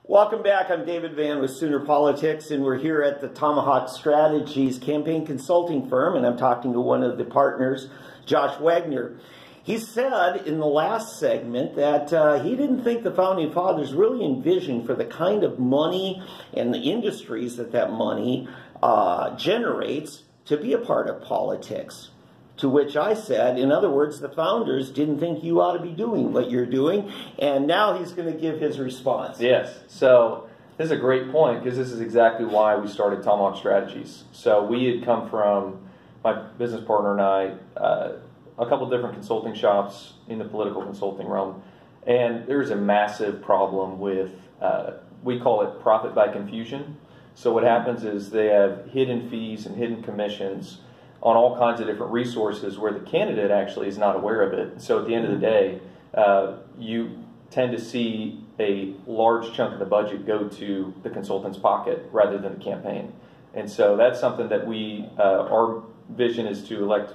Welcome back. I'm David Van with SoonerPolitics, and we're here at the Tomahawk Strategies campaign consulting firm, and I'm talking to one of the partners, Josh Wagner. He said in the last segment that he didn't think the Founding Fathers really envisioned for the kind of money and the industries that money generates to be a part of politics. To which I said, in other words, the founders didn't think you ought to be doing what you're doing, and now he's going to give his response. Yes, so this is a great point because this is exactly why we started Tomahawk Strategies. So we had come from, my business partner and I, a couple different consulting shops in the political consulting realm, and there's a massive problem with, we call it profit by confusion. So what happens is they have hidden fees and hidden commissions on all kinds of different resources where the candidate actually is not aware of it. So at the end of the day, you tend to see a large chunk of the budget go to the consultant's pocket rather than the campaign. And so that's something that we, our vision is to elect,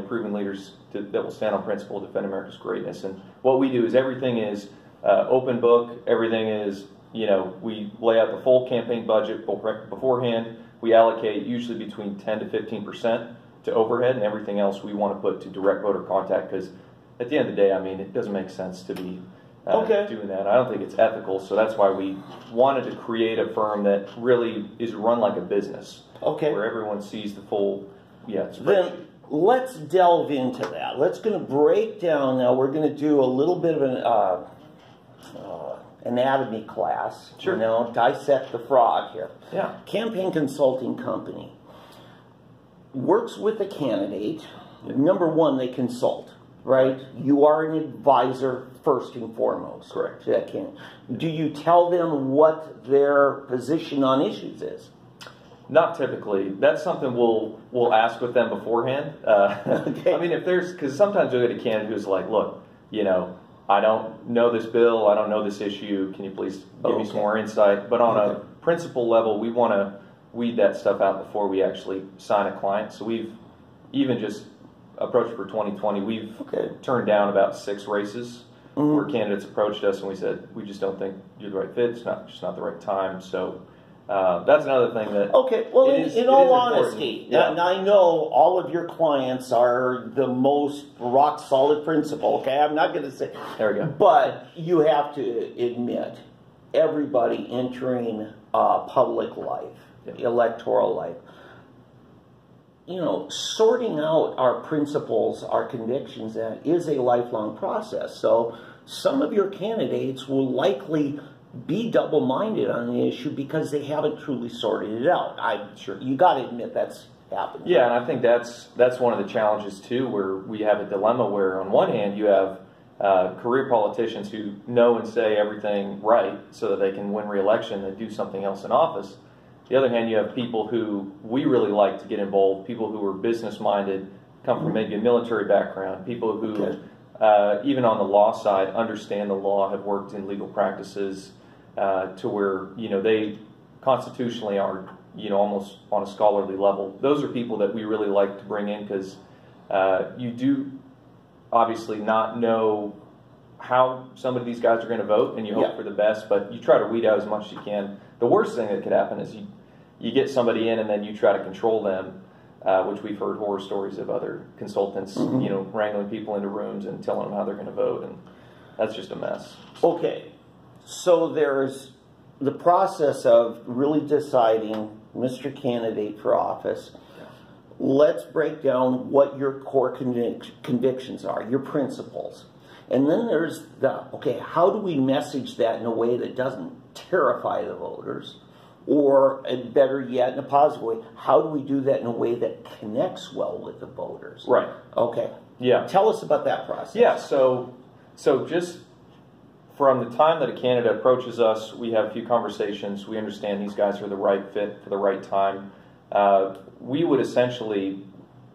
proven leaders that will stand on principle, defend America's greatness. And what we do is everything is open book, everything is, we lay out the full campaign budget beforehand. We allocate usually between 10 to 15% to overhead, and everything else we want to put to direct voter contact, because at the end of the day, I mean, it doesn't make sense to be doing that. I don't think it's ethical, so that's why we wanted to create a firm that really is run like a business, where everyone sees the full, Then let's delve into that. Let's going to break down now. We're going to do a little bit of an anatomy class, dissect the frog here. Yeah. Campaign consulting company works with the candidate. Number one, they consult, right? You are an advisor first and foremost. Correct. To that candidate. Do you tell them what their position on issues is? Not typically. That's something we'll ask with them beforehand. Okay. I mean, if there's, because sometimes you'll get a candidate who's like, look, I don't know this bill, I don't know this issue, can you please give me some more insight? But on a principal level, we want to weed that stuff out before we actually sign a client. So we've even just approached for 2020, we've turned down about 6 races where candidates approached us and we said, we just don't think you're the right fit, it's just not the right time. So that's another thing that... well, in all honesty, and I know all of your clients are the most rock-solid principle, I'm not going to say... There we go. But you have to admit, everybody entering public life, electoral life, sorting out our principles, our convictions, that is a lifelong process. So some of your candidates will likely be double-minded on the issue because they haven't truly sorted it out. You got to admit that's happened. Yeah, and I think that's one of the challenges too, where we have a dilemma where on one hand you have career politicians who know and say everything right so that they can win re-election and do something else in office. The other hand, you have people who we really like to get involved, people who are business-minded, come from maybe a military background, people who, even on the law side, understand the law, have worked in legal practices to where, they constitutionally are, almost on a scholarly level. Those are people that we really like to bring in because you do obviously not know how some of these guys are going to vote, and you hope for the best, but you try to weed out as much as you can. The worst thing that could happen is you get somebody in and then you try to control them, which we've heard horror stories of other consultants, wrangling people into rooms and telling them how they're going to vote, and that's just a mess. Okay, so there's the process of really deciding Mr. Candidate for office. Let's break down what your core convictions are, your principles. And then there's how do we message that in a way that doesn't terrify the voters? Or, better yet, in a positive way, how do we do that in a way that connects well with the voters? Right. Okay. Yeah. Tell us about that process. Yeah, so just from the time that a candidate approaches us, we have a few conversations. We understand these guys are the right fit for the right time. We would essentially,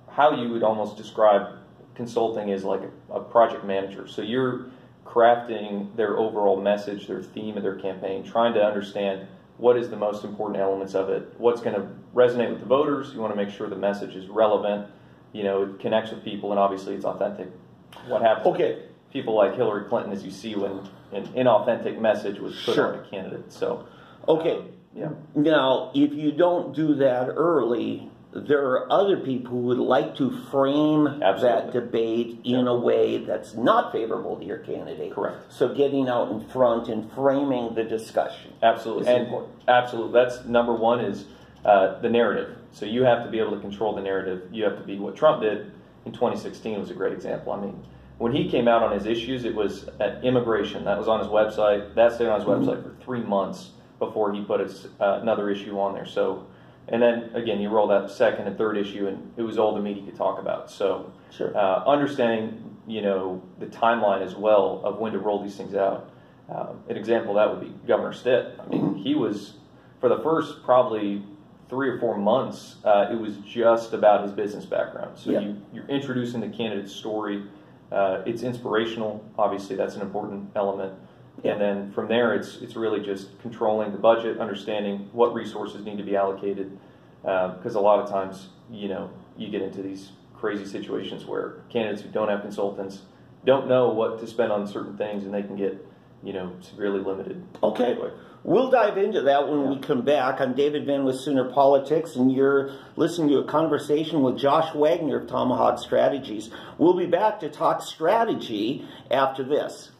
how you would almost describe consulting is like a project manager. So you're crafting their overall message, their theme of their campaign, trying to understand what is the most important elements of it, what's going to resonate with the voters. You want to make sure the message is relevant, it connects with people, and obviously it's authentic. What happens? Okay, people like Hillary Clinton as you see when an inauthentic message was put on a candidate. So, okay. Yeah. Now, if you don't do that early, there are other people who would like to frame that debate in a way that's not favorable to your candidate. Correct. So getting out in front and framing the discussion. Absolutely. And absolutely. That's number one is the narrative. So you have to be able to control the narrative. You have to be what Trump did in 2016 was a great example. I mean, when he came out on his issues, it was immigration. That was on his website. That stayed on his website for 3 months before he put another issue on there. So, and then again, you roll that second and third issue, and it was all the media could talk about. So, understanding, the timeline as well of when to roll these things out. An example of that would be Governor Stitt. I mean, he was, for the first probably 3 or 4 months, it was just about his business background. So you're introducing the candidate's story. It's inspirational. Obviously, that's an important element. And then from there, it's really just controlling the budget, understanding what resources need to be allocated. Because a lot of times, you get into these crazy situations where candidates who don't have consultants don't know what to spend on certain things, and they can get, severely limited. Okay. We'll dive into that when we come back. I'm David Venn with SoonerPolitics, and you're listening to a conversation with Josh Wagner of Tomahawk Strategies. We'll be back to talk strategy after this.